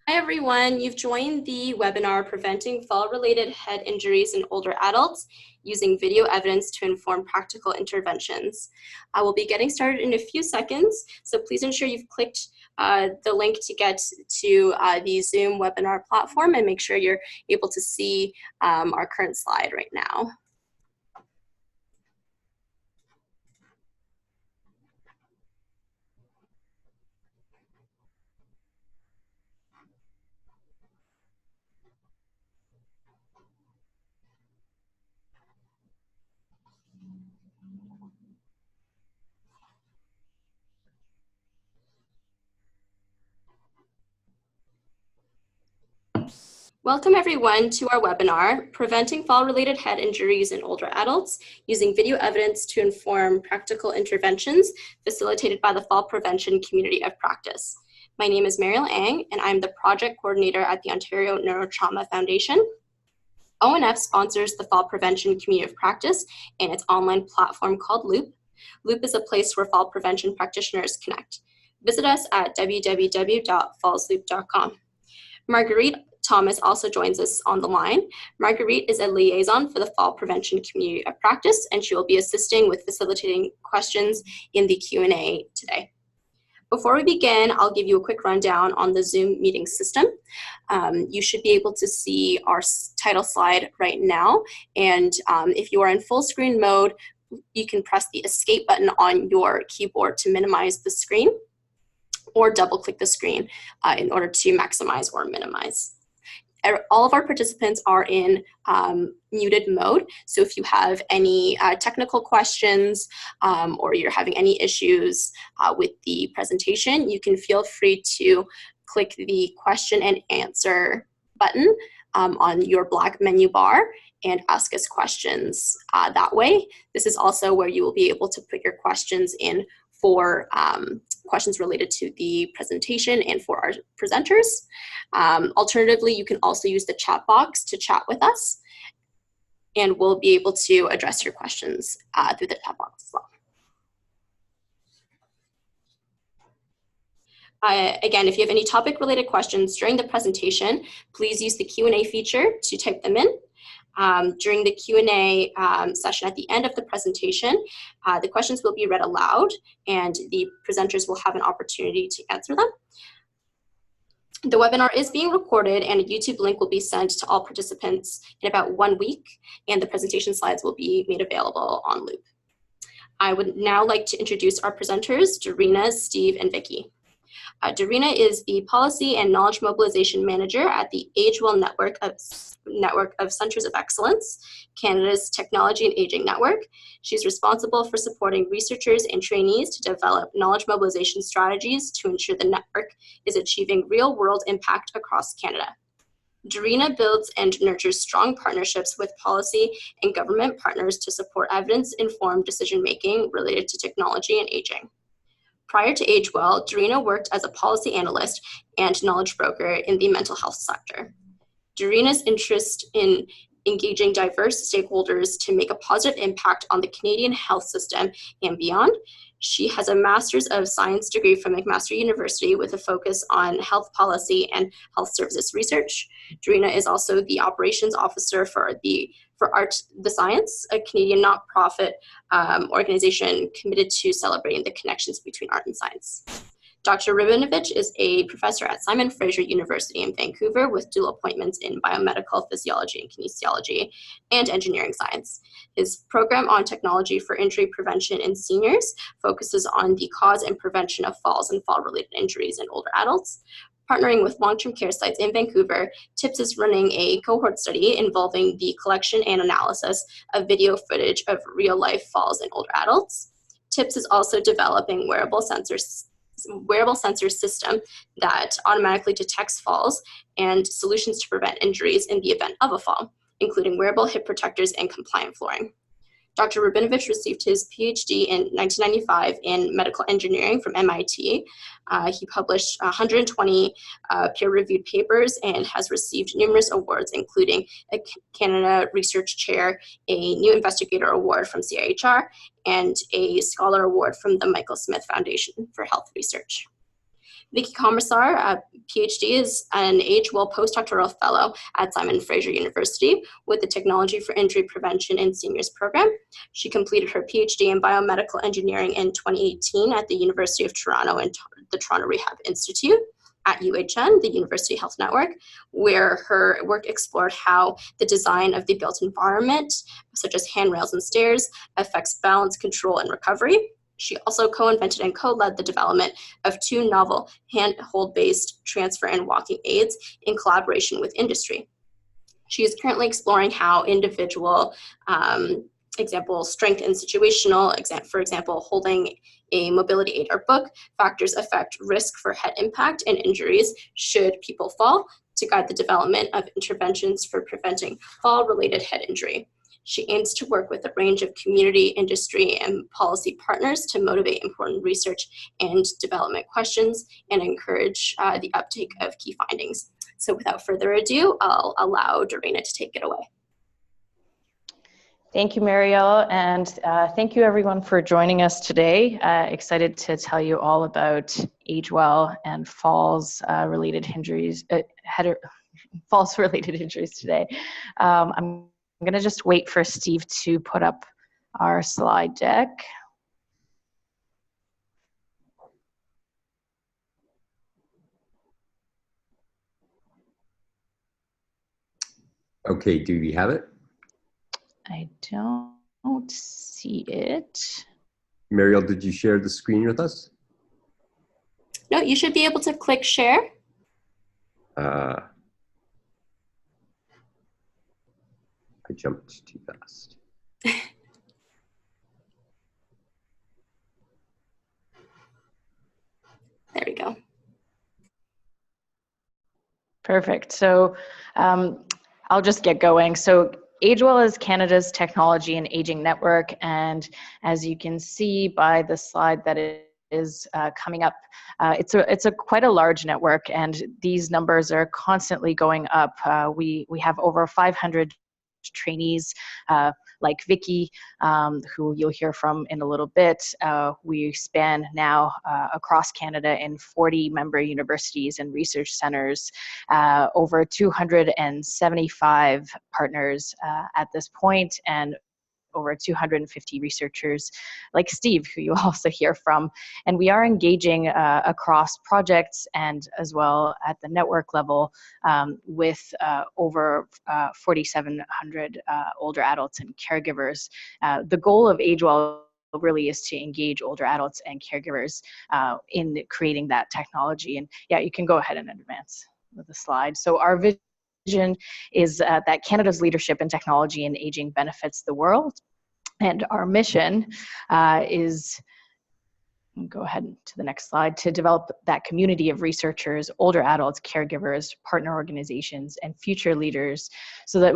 Hi everyone, you've joined the webinar Preventing Fall-Related Head Injuries in Older Adults Using Video Evidence to Inform Practical Interventions. I will be getting started in a few seconds, so please ensure you've clicked the link to get to the Zoom webinar platform and make sure you're able to see our current slide right now. Welcome everyone to our webinar, Preventing Fall-Related Head Injuries in Older Adults Using Video Evidence to Inform Practical Interventions, facilitated by the Fall Prevention Community of Practice. My name is Mariel Ang, and I'm the project coordinator at the Ontario Neurotrauma Foundation. ONF sponsors the Fall Prevention Community of Practice and its online platform called Loop. Loop is a place where fall prevention practitioners connect. Visit us at www.fallsloop.com. Marguerite Thomas also joins us on the line. Marguerite is a liaison for the Fall Prevention Community of Practice, and she will be assisting with facilitating questions in the Q&A today. Before we begin, I'll give you a quick rundown on the Zoom meeting system. You should be able to see our title slide right now, and if you are in full screen mode, you can press the escape button on your keyboard to minimize the screen, or double click the screen in order to maximize or minimize. All of our participants are in muted mode, so if you have any technical questions or you're having any issues with the presentation, you can feel free to click the question and answer button on your black menu bar and ask us questions that way. This is also where you will be able to put your questions in for questions related to the presentation and for our presenters. Alternatively, you can also use the chat box to chat with us, and we'll be able to address your questions through the chat box as well. Again, if you have any topic-related questions during the presentation, please use the Q&A feature to type them in. During the Q&A session at the end of the presentation, the questions will be read aloud and the presenters will have an opportunity to answer them. The webinar is being recorded and a YouTube link will be sent to all participants in about 1 week, and the presentation slides will be made available on Loop. I would now like to introduce our presenters, Dorina, Steve, and Vicky. Dorina is the Policy and Knowledge Mobilization Manager at the AgeWell Network of Centers of Excellence, Canada's Technology and Aging Network. She's responsible for supporting researchers and trainees to develop knowledge mobilization strategies to ensure the network is achieving real-world impact across Canada. Dorina builds and nurtures strong partnerships with policy and government partners to support evidence-informed decision-making related to technology and aging. Prior to AgeWell, Dorina worked as a policy analyst and knowledge broker in the mental health sector. Dorina's interest in engaging diverse stakeholders to make a positive impact on the Canadian health system and beyond. She has a Master's of Science degree from McMaster University with a focus on health policy and health services research. Dorina is also the operations officer for Art the Science, a Canadian not-profit organization committed to celebrating the connections between art and science. Dr. Rabinovich is a professor at Simon Fraser University in Vancouver with dual appointments in biomedical physiology and kinesiology and engineering science. His program on technology for injury prevention in seniors focuses on the cause and prevention of falls and fall-related injuries in older adults. Partnering with long-term care sites in Vancouver, TIPS is running a cohort study involving the collection and analysis of video footage of real-life falls in older adults. TIPS is also developing wearable sensor system that automatically detects falls and solutions to prevent injuries in the event of a fall, including wearable hip protectors and compliant flooring. Dr. Rabinovich received his PhD in 1995 in medical engineering from MIT. He published 120 peer-reviewed papers and has received numerous awards, including a Canada Research Chair, a New Investigator Award from CIHR, and a Scholar Award from the Michael Smith Foundation for Health Research. Vicky Commissar, PhD, is an AgeWell postdoctoral fellow at Simon Fraser University with the Technology for Injury Prevention in Seniors program. She completed her PhD in biomedical engineering in 2018 at the University of Toronto and the Toronto Rehab Institute at UHN, the University Health Network, where her work explored how the design of the built environment, such as handrails and stairs, affects balance, control, and recovery. She also co-invented and co-led the development of 2 novel handhold-based transfer and walking aids in collaboration with industry. She is currently exploring how individual example, strength and situational, for example, holding a mobility aid or book, factors affect risk for head impact and injuries should people fall, to guide the development of interventions for preventing fall-related head injury. She aims to work with a range of community, industry, and policy partners to motivate important research and development questions and encourage the uptake of key findings. So without further ado, I'll allow Dorena to take it away. Thank you, Marielle, and thank you everyone for joining us today. Excited to tell you all about AgeWell and falls-related injuries, falls-related injuries today. I'm going to just wait for Steve to put up our slide deck. Okay, do we have it? I don't see it. Marielle, did you share the screen with us? No, you should be able to click share. I jumped too fast. There we go. Perfect. So I'll just get going. So AgeWell is Canada's technology and aging network, and as you can see by the slide that it is coming up, it's a quite a large network, and these numbers are constantly going up. We have over 500 trainees like Vicky, who you'll hear from in a little bit. We span now across Canada in 40 member universities and research centers, over 275 partners at this point, and over 250 researchers like Steve, who you also hear from. And we are engaging across projects and as well at the network level with over 4,700 older adults and caregivers. The goal of AgeWell really is to engage older adults and caregivers in creating that technology. And yeah, you can go ahead and advance with the slide. So our vision is that Canada's leadership in technology and aging benefits the world. And our mission is, go ahead to the next slide, to develop that community of researchers, older adults, caregivers, partner organizations, and future leaders so that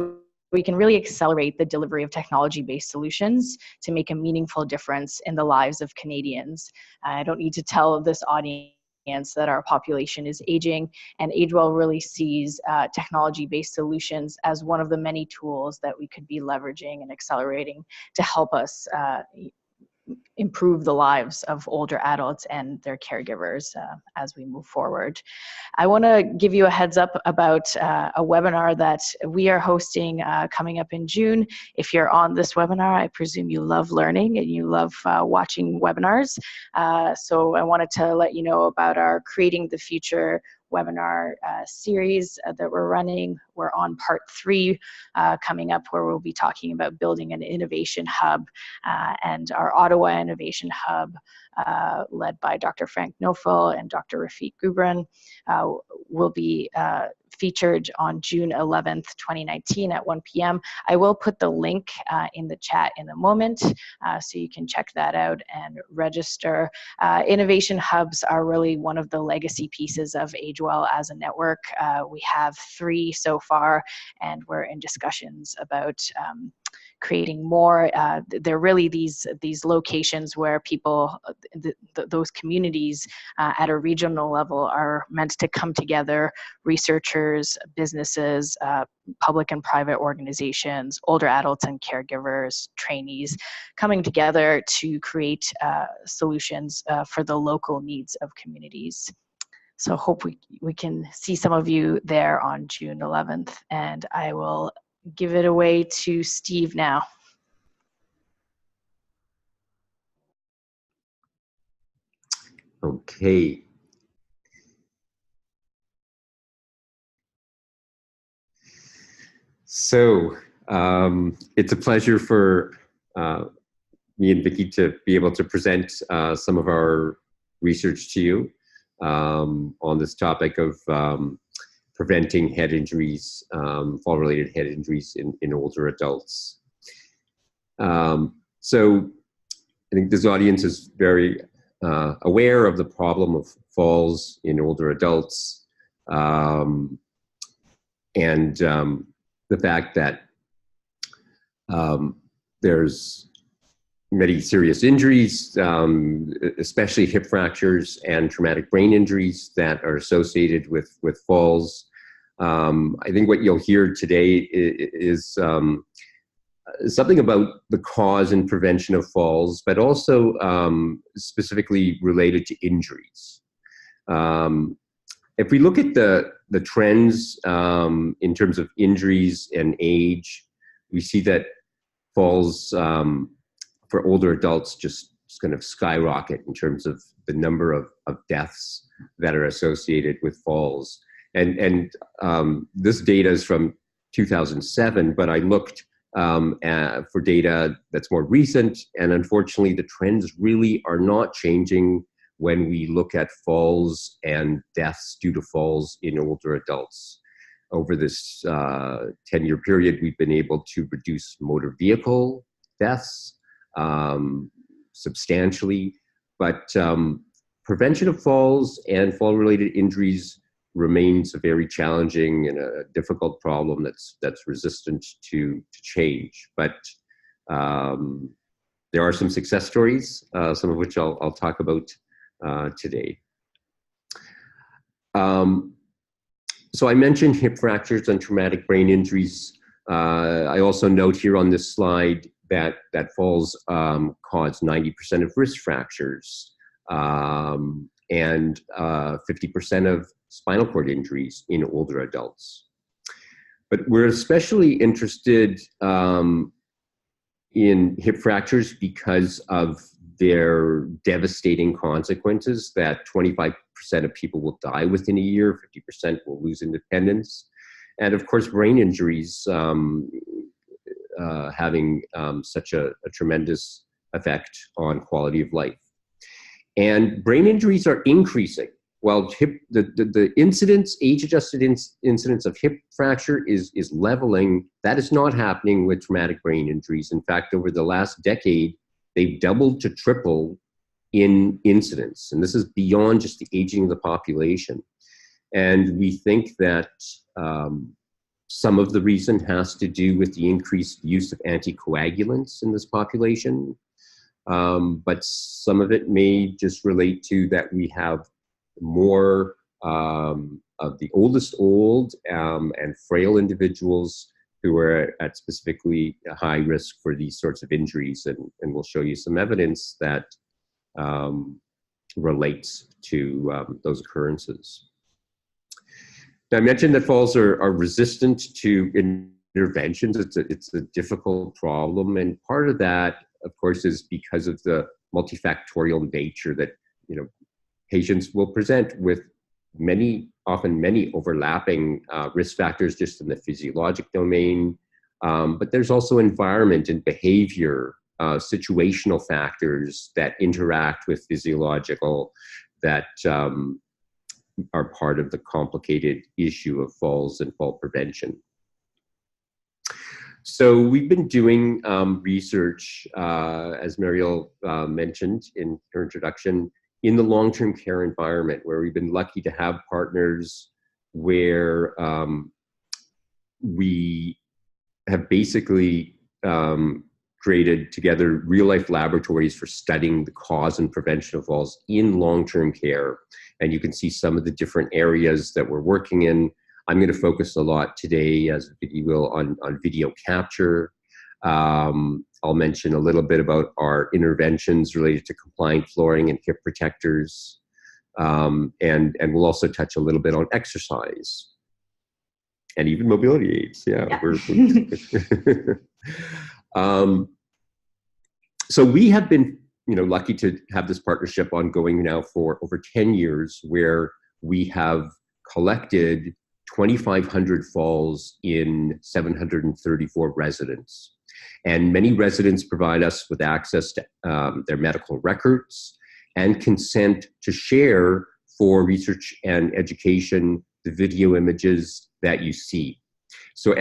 we can really accelerate the delivery of technology-based solutions to make a meaningful difference in the lives of Canadians. I don't need to tell this audience that our population is aging, and AgeWell really sees technology-based solutions as one of the many tools that we could be leveraging and accelerating to help us improve the lives of older adults and their caregivers as we move forward. I want to give you a heads up about a webinar that we are hosting coming up in June. If you're on this webinar, I presume you love learning and you love watching webinars. So I wanted to let you know about our Creating the Future webinar series that we're running. We're on part 3 coming up, where we'll be talking about building an innovation hub, and our Ottawa Innovation Hub, led by Dr. Frank Nofel and Dr. Rafiq Gubran, will be featured on June 11th, 2019 at 1 p.m. I will put the link in the chat in a moment, so you can check that out and register. Innovation hubs are really one of the legacy pieces of AgeWell as a network. We have 3 so far, and we're in discussions about creating more. They're really these locations where people, those communities at a regional level are meant to come together, researchers, businesses, public and private organizations, older adults and caregivers, trainees, coming together to create solutions for the local needs of communities. So hope we can see some of you there on June 11th. And I will give it away to Steve now. Okay. So it's a pleasure for me and Vicki to be able to present some of our research to you on this topic of preventing head injuries, fall-related head injuries in older adults. So I think this audience is very aware of the problem of falls in older adults, and the fact that there's many serious injuries, especially hip fractures and traumatic brain injuries that are associated with falls. I think what you'll hear today is something about the cause and prevention of falls, but also specifically related to injuries. If we look at the trends in terms of injuries and age, we see that falls for older adults just kind of skyrocket in terms of the number of deaths that are associated with falls. And this data is from 2007, but I looked for data that's more recent, and unfortunately the trends really are not changing when we look at falls and deaths due to falls in older adults. Over this 10-year period, we've been able to reduce motor vehicle deaths substantially, but prevention of falls and fall-related injuries remains a very challenging and a difficult problem that's resistant to change. But there are some success stories, some of which I'll talk about today. So I mentioned hip fractures and traumatic brain injuries. I also note here on this slide that falls cause 90% of wrist fractures and 50% of spinal cord injuries in older adults. But we're especially interested in hip fractures because of their devastating consequences, that 25% of people will die within a year, 50% will lose independence. And of course, brain injuries having such a tremendous effect on quality of life. And brain injuries are increasing. While the incidence, age-adjusted incidence of hip fracture is leveling, that is not happening with traumatic brain injuries. In fact, over the last decade, they've doubled to triple in incidence. And this is beyond just the aging of the population. And we think that some of the reason has to do with the increased use of anticoagulants in this population. But some of it may just relate to that we have more of the oldest old and frail individuals who are at specifically high risk for these sorts of injuries. And we'll show you some evidence that relates to those occurrences. Now, I mentioned that falls are resistant to interventions. It's a difficult problem. And part of that, of course, is because of the multifactorial nature that, patients will present with often many overlapping risk factors just in the physiologic domain. But there's also environment and behavior, situational factors that interact with physiological that are part of the complicated issue of falls and fall prevention. So we've been doing research, as Mariel mentioned in her introduction, in the long-term care environment, where we've been lucky to have partners where we have basically created together real-life laboratories for studying the cause and prevention of falls in long-term care. And you can see some of the different areas that we're working in. I'm going to focus a lot today, as Vicki will, on video capture. I'll mention a little bit about our interventions related to compliant flooring and hip protectors. And we'll also touch a little bit on exercise and even mobility aids. Yeah. So we have been, lucky to have this partnership ongoing now for over 10 years, where we have collected 2,500 falls in 734 residents. And many residents provide us with access to their medical records and consent to share for research and education the video images that you see. So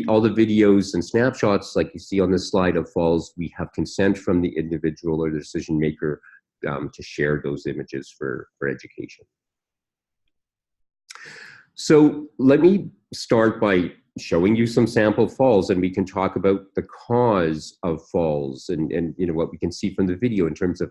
all the videos and snapshots like you see on this slide of falls, we have consent from the individual or the decision maker to share those images for education. So let me start by showing you some sample falls, and we can talk about the cause of falls and what we can see from the video in terms of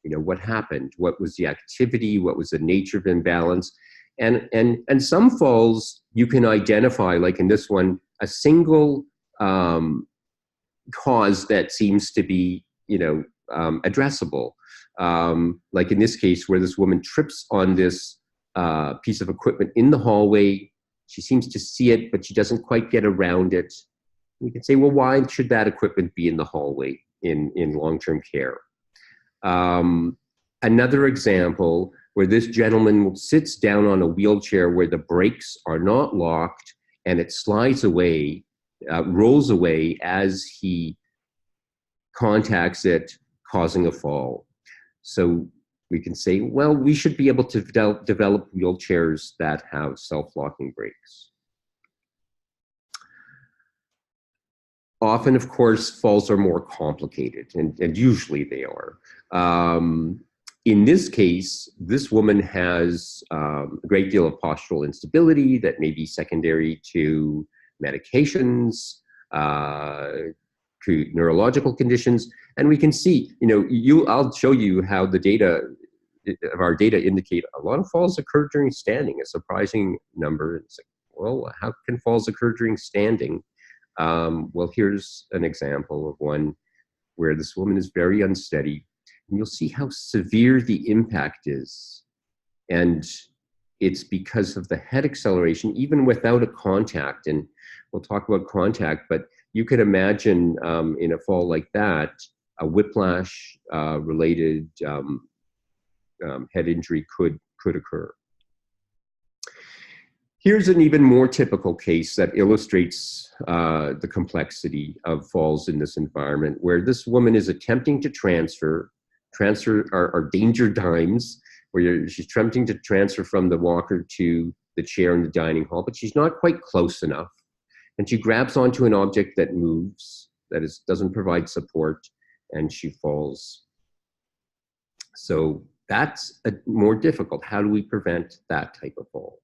what happened, what was the activity, what was the nature of imbalance. And some falls you can identify, like in this one, a single cause that seems to be, addressable. Like in this case, where this woman trips on this piece of equipment in the hallway. She seems to see it, but she doesn't quite get around it. We can say, well, why should that equipment be in the hallway in long-term care? Another example where this gentleman sits down on a wheelchair where the brakes are not locked and it slides away, rolls away as he contacts it, causing a fall. So we can say, well, we should be able to develop wheelchairs that have self-locking brakes. Often, of course, falls are more complicated, and usually they are. In this case, this woman has a great deal of postural instability that may be secondary to medications, to neurological conditions, and we can see, I'll show you how the data of our data indicate a lot of falls occur during standing, a surprising number. It's like, well, how can falls occur during standing? Well, here's an example of one where this woman is very unsteady, and you'll see how severe the impact is. And it's because of the head acceleration, even without a contact. And we'll talk about contact, but you could imagine in a fall like that, a whiplash related head injury could occur. Here's an even more typical case that illustrates the complexity of falls in this environment, where this woman is attempting to transfer are danger times, where she's attempting to transfer from the walker to the chair in the dining hall, but she's not quite close enough. And she grabs onto an object that moves, doesn't provide support, and she falls. So that's more difficult. How do we prevent that type of fall?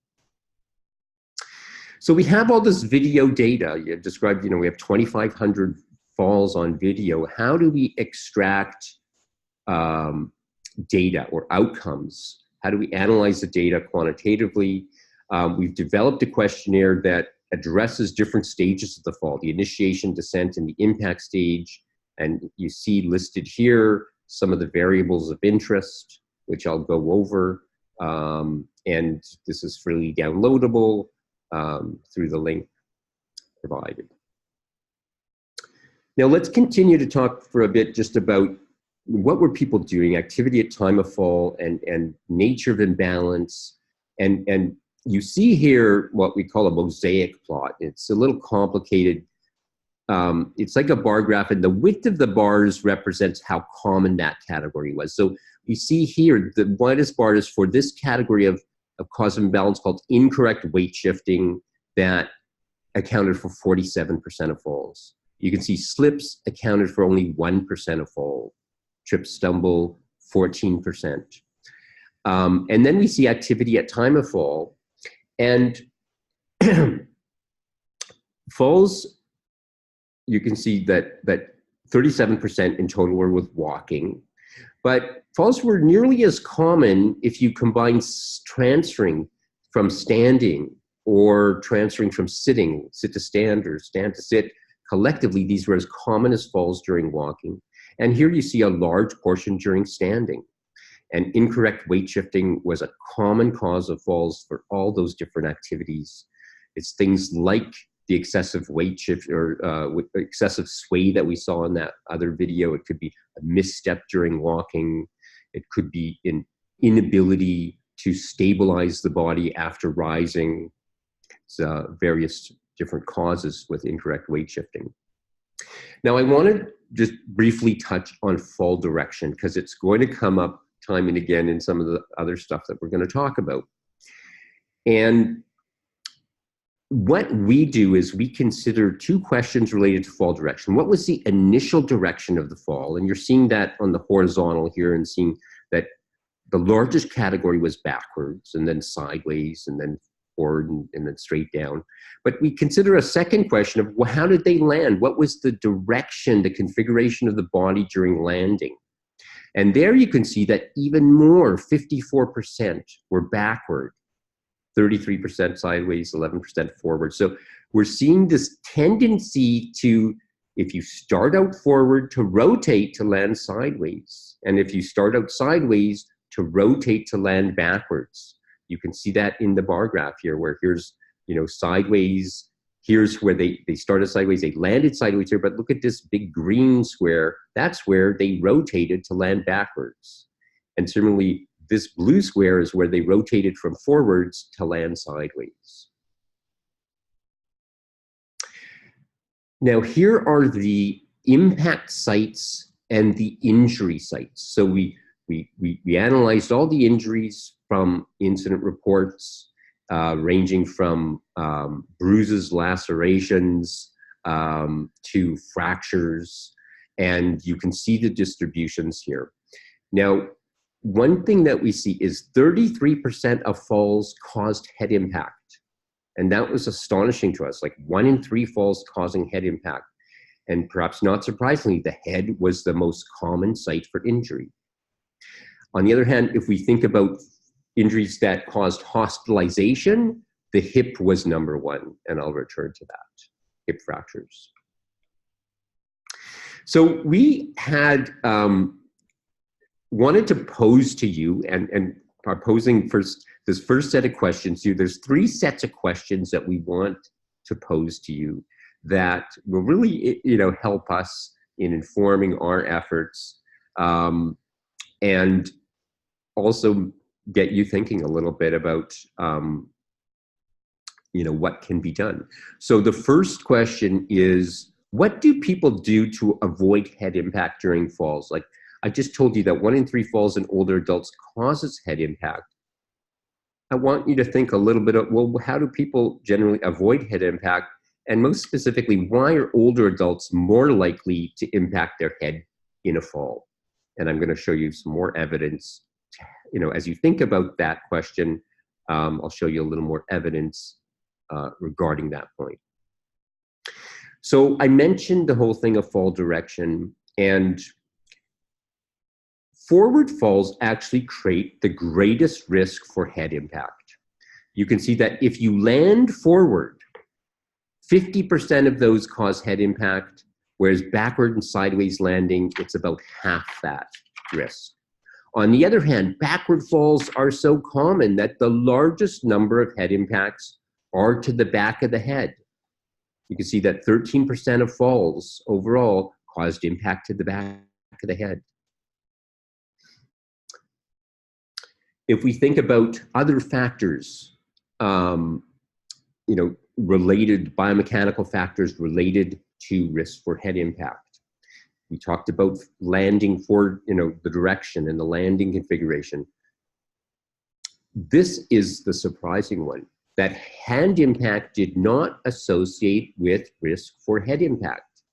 So we have all this video data. You described, we have 2,500 falls on video. How do we extract data or outcomes? How do we analyze the data quantitatively? We've developed a questionnaire that addresses different stages of the fall, the initiation, descent, and the impact stage. And you see listed here some of the variables of interest, which I'll go over. And this is freely downloadable through the link provided. Now let's continue to talk for a bit just about what were people doing, activity at time of fall, and nature of imbalance. And you see here what we call a mosaic plot. It's a little complicated. It's like a bar graph, and the width of the bars represents how common that category was. So we see here the widest bar is for this category of cause of imbalance called incorrect weight shifting that accounted for 47% of falls. You can see slips accounted for only 1% of fall. Trip, stumble, 14%. And then we see activity at time of fall. And falls, you can see that 37% in total were with walking. But falls were nearly as common if you combine transferring from standing or transferring from sitting, sit to stand or stand to sit. Collectively, these were as common as falls during walking. And here you see a large portion during standing. And incorrect weight shifting was a common cause of falls for all those different activities. It's things like the excessive weight shift or excessive sway that we saw in that other video. It could be a misstep during walking. It could be an inability to stabilize the body after rising. It's various different causes with incorrect weight shifting. Now, I want to just briefly touch on fall direction because it's going to come up time and again in some of the other stuff that we're going to talk about. And what we do is we consider two questions related to fall direction. What was the initial direction of the fall? And you're seeing that on the horizontal here and seeing that the largest category was backwards and then sideways and then forward and then straight down. But we consider a second question of, well, how did they land? What was the direction, the configuration of the body during landing? And there you can see that even more, 54% were backward, 33% sideways, 11% forward. So we're seeing this tendency to, if you start out forward, to rotate to land sideways. And if you start out sideways, to rotate to land backwards. You can see that in the bar graph here, where here's, sideways. Here's where they started sideways, they landed sideways here, but look at this big green square. That's where they rotated to land backwards. And similarly, this blue square is where they rotated from forwards to land sideways. Now, here are the impact sites and the injury sites. So we analyzed all the injuries from incident reports, ranging from bruises, lacerations, to fractures, and you can see the distributions here. Now, one thing that we see is 33% of falls caused head impact, and that was astonishing to us, like 1 in 3 falls causing head impact. And perhaps not surprisingly, the head was the most common site for injury. On the other hand, if we think about injuries that caused hospitalization, the hip was number 1, and I'll return to that, hip fractures. So we had wanted to pose to you, and are posing this first set of questions to you. There's 3 sets of questions that we want to pose to you that will really, help us in informing our efforts, and also get you thinking a little bit about, what can be done. So the first question is, what do people do to avoid head impact during falls? Like I just told you that 1 in 3 falls in older adults causes head impact. I want you to think a little bit of, well, how do people generally avoid head impact? And most specifically, why are older adults more likely to impact their head in a fall? And I'm going to show you some more evidence. As you think about that question, I'll show you a little more evidence regarding that point. So I mentioned the whole thing of fall direction, and forward falls actually create the greatest risk for head impact. You can see that if you land forward, 50% of those cause head impact, whereas backward and sideways landing, it's about half that risk. On the other hand, backward falls are so common that the largest number of head impacts are to the back of the head. You can see that 13% of falls overall caused impact to the back of the head. If we think about other factors, related biomechanical factors related to risk for head impact. We talked about landing for, the direction and the landing configuration. This is the surprising one, that hand impact did not associate with risk for head impact.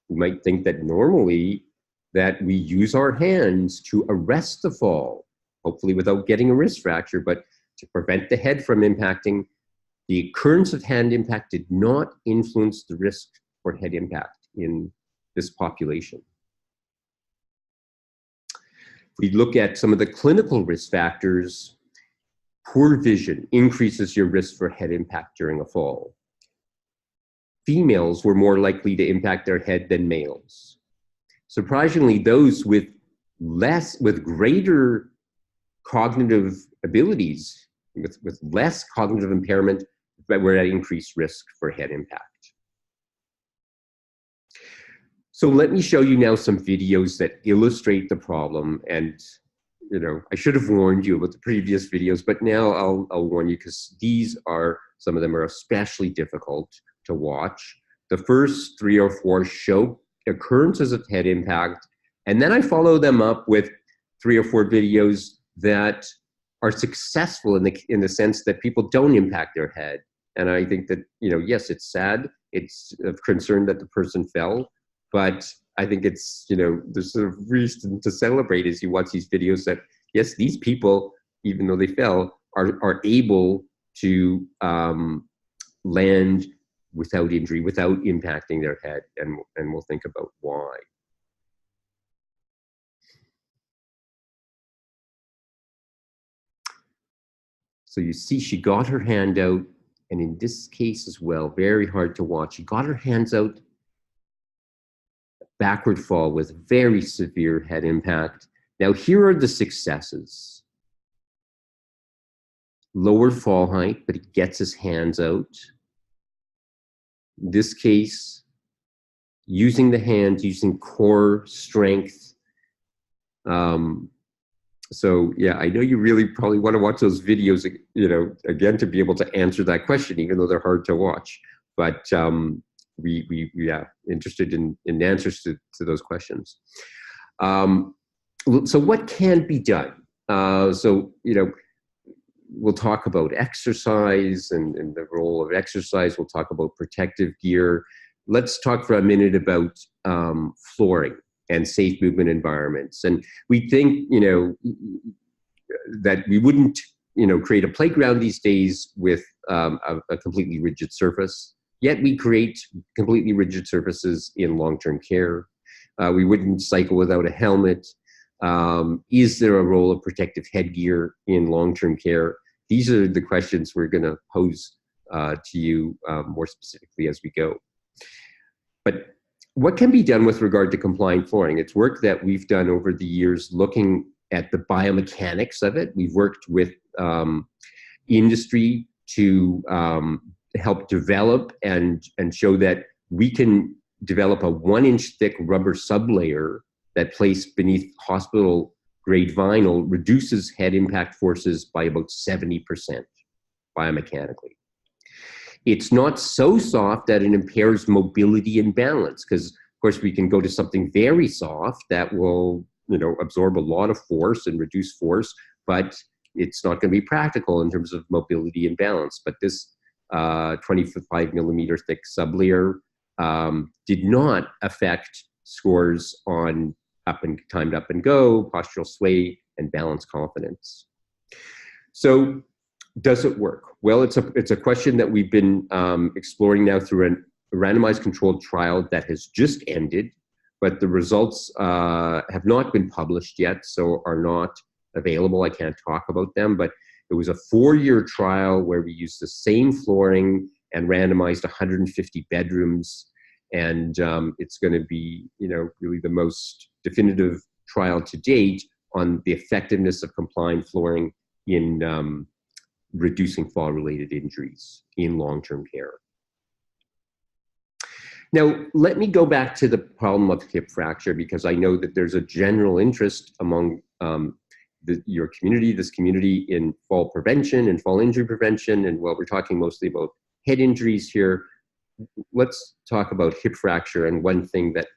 We might think that normally that we use our hands to arrest the fall, hopefully without getting a wrist fracture, but to prevent the head from impacting. The occurrence of hand impact did not influence the risk for head impact in this population. If we look at some of the clinical risk factors, poor vision increases your risk for head impact during a fall. Females were more likely to impact their head than males. Surprisingly, those with greater cognitive abilities, with less cognitive impairment, but we're at increased risk for head impact. So let me show you now some videos that illustrate the problem. And I should have warned you about the previous videos, but now I'll warn you, because some of them are especially difficult to watch. The first 3 or 4 show occurrences of head impact, and then I follow them up with 3 or 4 videos that are successful in the sense that people don't impact their head. And I think that, yes, it's sad. It's of concern that the person fell, but I think it's, there's sort of reason to celebrate as you watch these videos that, yes, these people, even though they fell, are able to land without injury, without impacting their head, and we'll think about why. So you see, she got her hand out, and in this case as well, very hard to watch. She got her hands out, backward fall with very severe head impact. Now here are the successes. Lower fall height, but he gets his hands out. In this case, using the hands, using core strength. So yeah, I know you really probably want to watch those videos, again, to be able to answer that question, even though they're hard to watch. But we interested in answers to those questions. So what can be done? We'll talk about exercise and the role of exercise. We'll talk about protective gear. Let's talk for a minute about flooring and safe movement environments. And we think, that we wouldn't, create a playground these days with a completely rigid surface. Yet we create completely rigid surfaces in long-term care. We wouldn't cycle without a helmet. Is there a role of protective headgear in long-term care? These are the questions we're going to pose to you more specifically as we go. But what can be done with regard to compliant flooring? It's work that we've done over the years looking at the biomechanics of it. We've worked with industry to help develop and show that we can develop a 1-inch thick rubber sublayer that placed beneath hospital-grade vinyl reduces head impact forces by about 70% biomechanically. It's not so soft that it impairs mobility and balance, because, of course, we can go to something very soft that will, absorb a lot of force and reduce force, but it's not going to be practical in terms of mobility and balance. But this 25 millimeter thick sublayer did not affect scores on timed up and go, postural sway, and balance confidence. So does it work? Well, it's a question that we've been exploring now through a randomized controlled trial that has just ended, but the results have not been published yet, so are not available. I can't talk about them, but it was a 4-year trial where we used the same flooring and randomized 150 bedrooms. And it's going to be, really the most definitive trial to date on the effectiveness of compliant flooring in reducing fall-related injuries in long-term care. Now, let me go back to the problem of hip fracture, because I know that there's a general interest among your community, this community, in fall prevention and fall injury prevention. And while we're talking mostly about head injuries here, let's talk about hip fracture and one thing that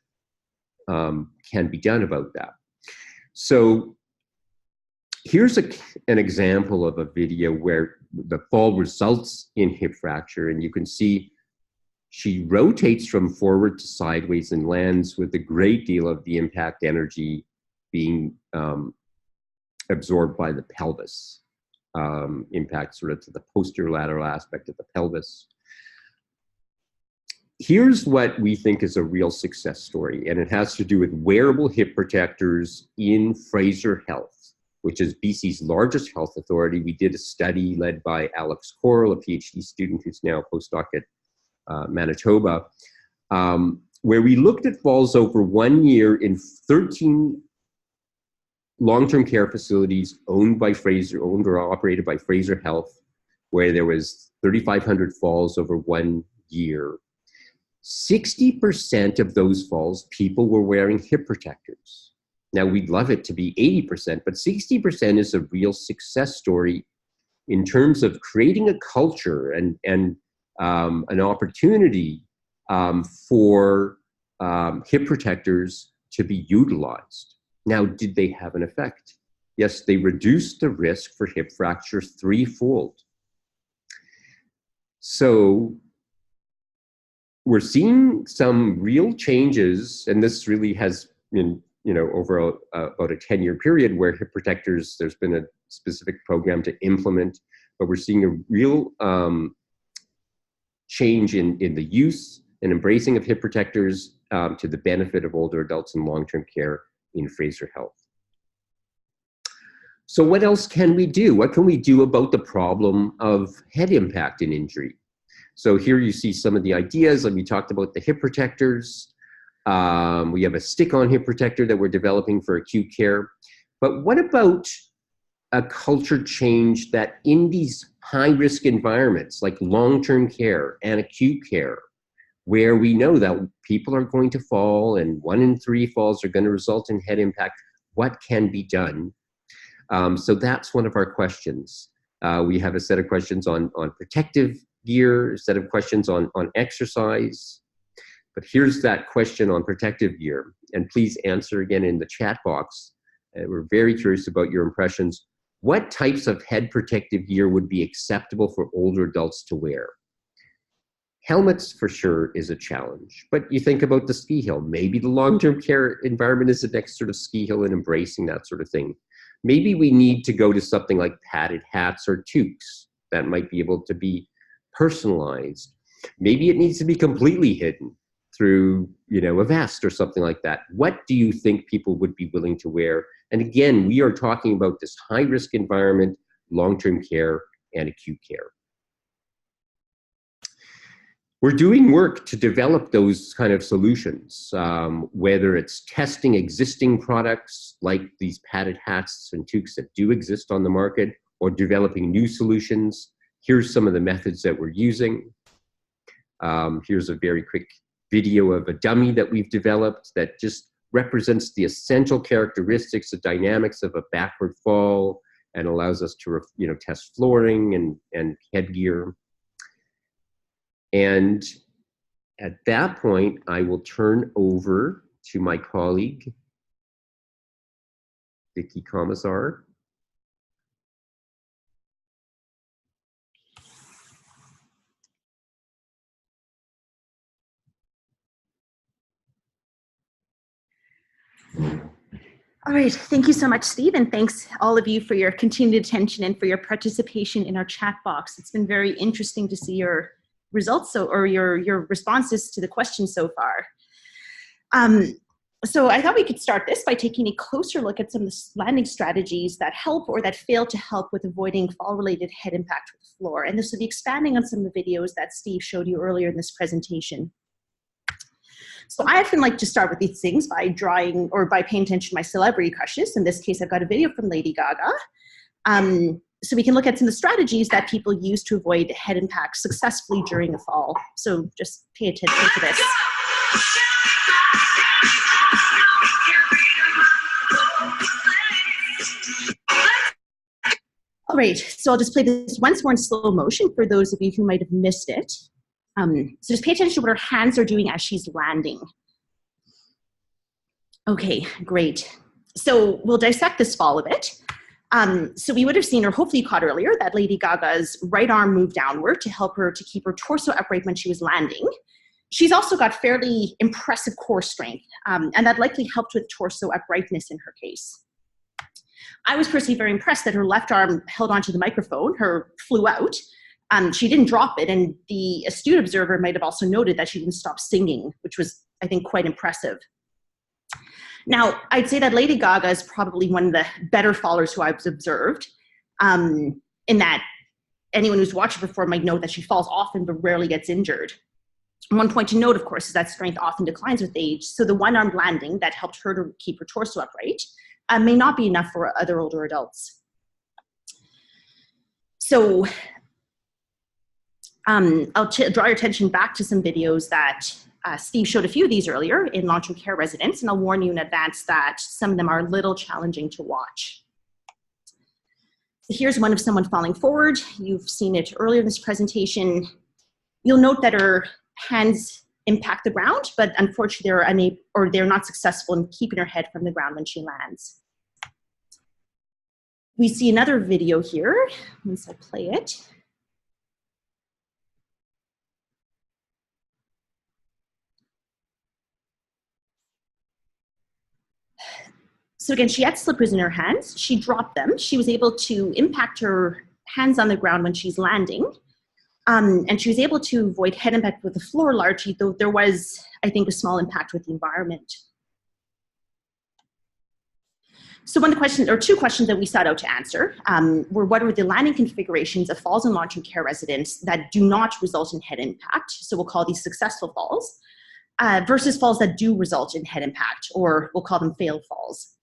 can be done about that. So here's an example of a video where the fall results in hip fracture, and you can see she rotates from forward to sideways and lands with a great deal of the impact energy being absorbed by the pelvis, impact sort of to the posterior lateral aspect of the pelvis. Here's what we think is a real success story, and it has to do with wearable hip protectors in Fraser Health, which is BC's largest health authority. We did a study led by Alex Coral, a PhD student who's now a postdoc at Manitoba, where we looked at falls over 1 year in 13 long-term care facilities owned or operated by Fraser Health, where there was 3,500 falls over 1 year. 60% of those falls, people were wearing hip protectors. Now, we'd love it to be 80%, but 60% is a real success story in terms of creating a culture and an opportunity for hip protectors to be utilized. Now, did they have an effect? Yes, they reduced the risk for hip fracture threefold. So we're seeing some real changes, and this really has been, over about a 10-year period where hip protectors, there's been a specific program to implement, but we're seeing a real change in the use and embracing of hip protectors to the benefit of older adults in long-term care in Fraser Health. So what else can we do? What can we do about the problem of head impact and injury? So here you see some of the ideas, like we talked about the hip protectors. We have a stick-on hip protector that we're developing for acute care. But what about a culture change that in these high-risk environments, like long-term care and acute care, where we know that people are going to fall and 1 in 3 falls are going to result in head impact, what can be done? So that's one of our questions. We have a set of questions on protective gear, a set of questions on exercise. But here's that question on protective gear. And please answer again in the chat box. We're very curious about your impressions. What types of head protective gear would be acceptable for older adults to wear? Helmets for sure is a challenge, but you think about the ski hill. Maybe the long-term care environment is the next sort of ski hill and embracing that sort of thing. Maybe we need to go to something like padded hats or toques that might be able to be personalized. Maybe it needs to be completely hidden through, a vest or something like that. What do you think people would be willing to wear? And again, we are talking about this high-risk environment, long-term care, and acute care. We're doing work to develop those kind of solutions, whether it's testing existing products like these padded hats and toques that do exist on the market, or developing new solutions. Here's some of the methods that we're using. Here's a very quick video of a dummy that we've developed that just represents the essential characteristics, the dynamics of a backward fall, and allows us to test flooring and headgear. And at that point, I will turn over to my colleague, Vicky Commissar. All right, thank you so much, Steve, and thanks all of you for your continued attention and for your participation in our chat box. It's been very interesting to see your results or your responses to the questions so far. So I thought we could start this by taking a closer look at some of the landing strategies that help or that fail to help with avoiding fall-related head impact with the floor. And this will be expanding on some of the videos that Steve showed you earlier in this presentation. So I often like to start with these things by drawing or by paying attention to my celebrity crushes. In this case, I've got a video from Lady Gaga. So we can look at some of the strategies that people use to avoid head impact successfully during a fall. So just pay attention to this. All right, so I'll just play this once more in slow motion for those of you who might have missed it. So just pay attention to what her hands are doing as she's landing. Okay, great. So we'll dissect this fall a bit. So we would have seen, or hopefully you caught earlier, that Lady Gaga's right arm moved downward to help her to keep her torso upright when she was landing. She's also got fairly impressive core strength, and that likely helped with torso uprightness in her case. I was personally very impressed that her left arm held onto the microphone, her flew out. She didn't drop it, and the astute observer might have also noted that she didn't stop singing, which was, I think, quite impressive. Now, I'd say that Lady Gaga is probably one of the better fallers who I've observed, in that anyone who's watched her before might know that she falls often but rarely gets injured. One point to note, of course, is that strength often declines with age, so the one-armed landing that helped her to keep her torso upright may not be enough for other older adults. So I'll draw your attention back to some videos that Steve showed a few of these earlier in long-term care residents, and I'll warn you in advance that some of them are a little challenging to watch. Here's one of someone falling forward. You've seen it earlier in this presentation. You'll note that her hands impact the ground, but unfortunately they're unable, or they're not successful in keeping her head from the ground when she lands. We see another video here, once I play it. So again, she had slippers in her hands. She dropped them. She was able to impact her hands on the ground when she's landing. And she was able to avoid head impact with the floor largely, though there was, I think, a small impact with the environment. So one of the questions, or two questions that we set out to answer were what are the landing configurations of falls in long-term care residents that do not result in head impact, so we'll call these successful falls, versus falls that do result in head impact, or we'll call them failed falls.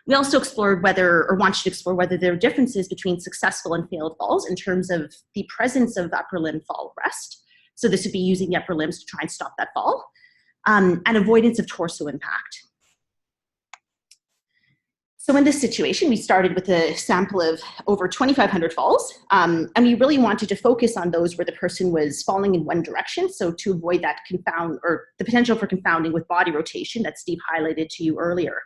We also explored whether, or wanted to explore whether there are differences between successful and failed falls in terms of the presence of upper limb fall rest. So this would be using the upper limbs to try and stop that fall, and avoidance of torso impact. So in this situation, we started with a sample of over 2,500 falls, and we really wanted to focus on those where the person was falling in one direction, so to avoid that confound, or the potential for confounding with body rotation that Steve highlighted to you earlier.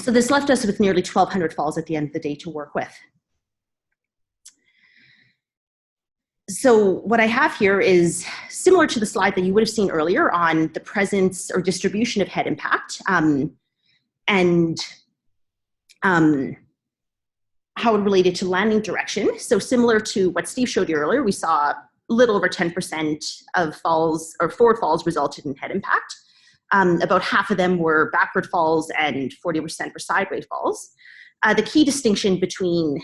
So this left us with nearly 1,200 falls at the end of the day to work with. So what I have here is similar to the slide that you would have seen earlier on the presence or distribution of head impact, and how it related to landing direction. So similar to what Steve showed you earlier, we saw a little over 10% of falls or forward falls resulted in head impact. About half of them were backward falls and 40% were sideways falls. The key distinction between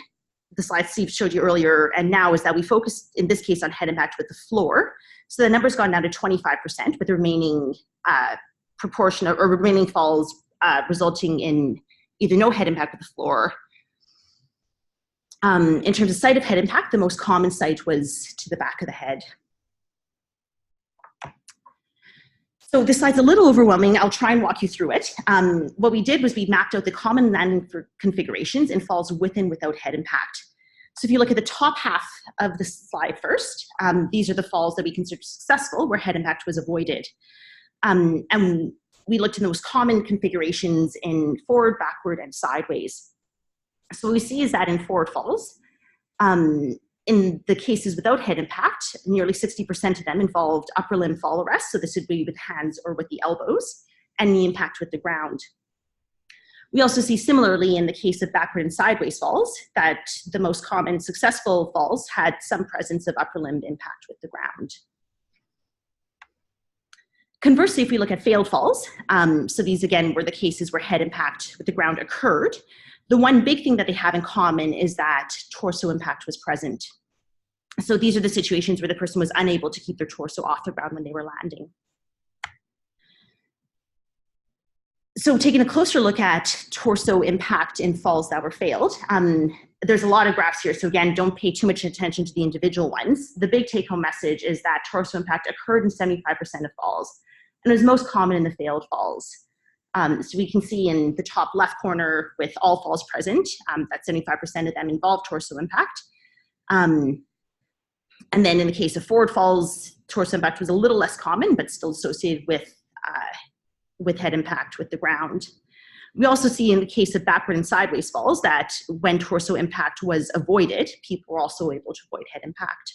the slide Steve showed you earlier and now is that we focused in this case on head impact with the floor. So the number's gone down to 25%, with the remaining proportion or remaining falls resulting in either no head impact with the floor. In terms of site of head impact, the most common site was to the back of the head. So this slide's a little overwhelming. I'll try and walk you through it. What we did was we mapped out the common landing configurations in falls with and without head impact. So if you look at the top half of the slide first, these are the falls that we considered successful where head impact was avoided. And we looked in those common configurations in forward, backward, and sideways. So what we see is that in forward falls, in the cases without head impact, nearly 60% of them involved upper limb fall arrest. So this would be with hands or with the elbows, and the impact with the ground. We also see similarly in the case of backward and sideways falls that the most common successful falls had some presence of upper limb impact with the ground. Conversely, if we look at failed falls, so these again were the cases where head impact with the ground occurred. The one big thing that they have in common is that torso impact was present. So these are the situations where the person was unable to keep their torso off the ground when they were landing. So taking a closer look at torso impact in falls that were failed, there's a lot of graphs here. So again, don't pay too much attention to the individual ones. The big take-home message is that torso impact occurred in 75% of falls, and it was most common in the failed falls. So we can see in the top left corner with all falls present, that 75% of them involved torso impact. And then in the case of forward falls, torso impact was a little less common, but still associated with head impact with the ground. We also see in the case of backward and sideways falls that when torso impact was avoided, people were also able to avoid head impact.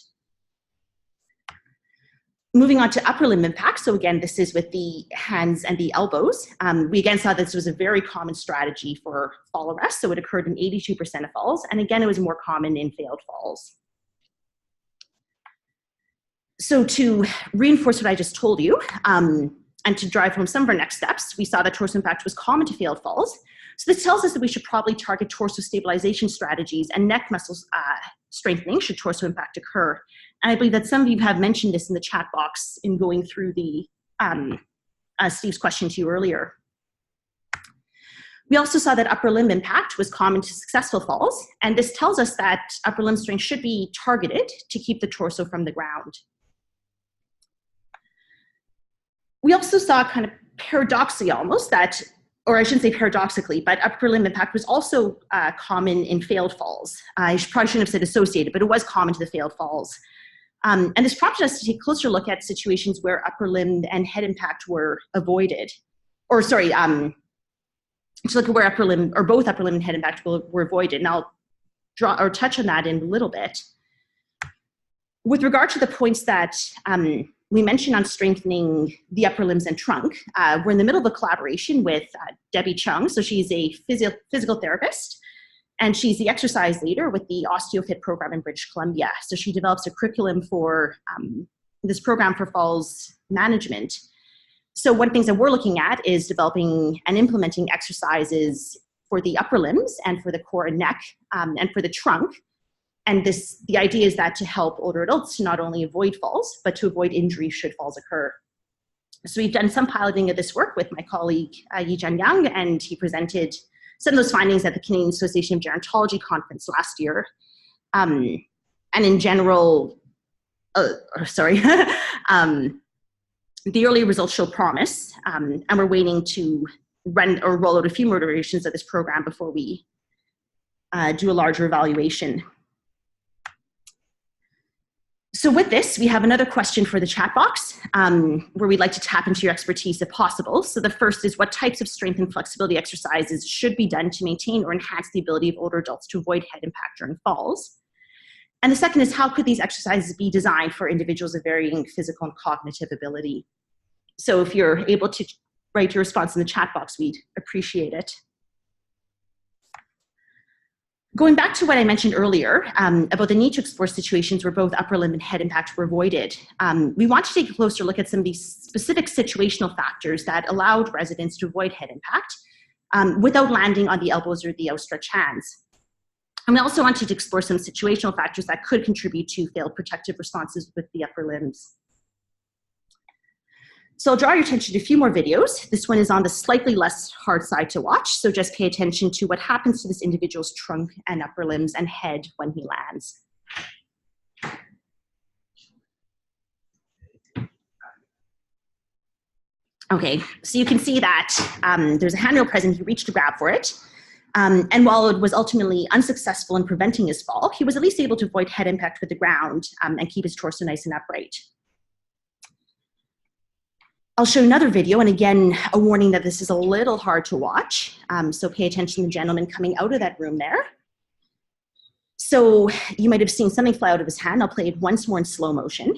Moving on to upper limb impact. So again, this is with the hands and the elbows. We again saw this was a very common strategy for fall arrest. So it occurred in 82% of falls. And again, it was more common in failed falls. So to reinforce what I just told you, and to drive home some of our next steps, we saw that torso impact was common to failed falls. So this tells us that we should probably target torso stabilization strategies and neck muscles strengthening should torso impact occur. And I believe that some of you have mentioned this in the chat box in going through the Steve's question to you earlier. We also saw that upper limb impact was common to successful falls, and this tells us that upper limb strength should be targeted to keep the torso from the ground. We also saw kind of paradoxically almost that, or I shouldn't say paradoxically, but upper limb impact was also common in failed falls. I probably shouldn't have said associated, but it was common to the failed falls. And this prompted us to take a closer look at situations where upper limb and head impact were avoided. Or sorry, to look at where upper limb, or both upper limb and head impact were avoided. And I'll touch on that in a little bit. With regard to the points that we mentioned on strengthening the upper limbs and trunk, we're in the middle of a collaboration with Debbie Chung. So she's a physical therapist, and she's the exercise leader with the OsteoFit program in British Columbia. So she develops a curriculum for this program for falls management. So one of the things that we're looking at is developing and implementing exercises for the upper limbs and for the core and neck and for the trunk. And the idea is that to help older adults to not only avoid falls, but to avoid injury should falls occur. So we've done some piloting of this work with my colleague, Yijian Yang, and he presented some of those findings at the Canadian Association of Gerontology conference last year. And in general, the early results show promise, and we're waiting to roll out a few more iterations of this program before we do a larger evaluation. So with this, we have another question for the chat box where we'd like to tap into your expertise if possible. So the first is, what types of strength and flexibility exercises should be done to maintain or enhance the ability of older adults to avoid head impact during falls? And the second is, how could these exercises be designed for individuals of varying physical and cognitive ability? So if you're able to write your response in the chat box, we'd appreciate it. Going back to what I mentioned earlier about the need to explore situations where both upper limb and head impact were avoided, we want to take a closer look at some of these specific situational factors that allowed residents to avoid head impact without landing on the elbows or the outstretched hands. And we also wanted to explore some situational factors that could contribute to failed protective responses with the upper limbs. So I'll draw your attention to a few more videos. This one is on the slightly less hard side to watch, so just pay attention to what happens to this individual's trunk and upper limbs and head when he lands. Okay, so you can see that there's a handrail present. He reached to grab for it. And while it was ultimately unsuccessful in preventing his fall, he was at least able to avoid head impact with the ground and keep his torso nice and upright. I'll show another video, and again, a warning that this is a little hard to watch. So pay attention to the gentleman coming out of that room there. So you might have seen something fly out of his hand. I'll play it once more in slow motion.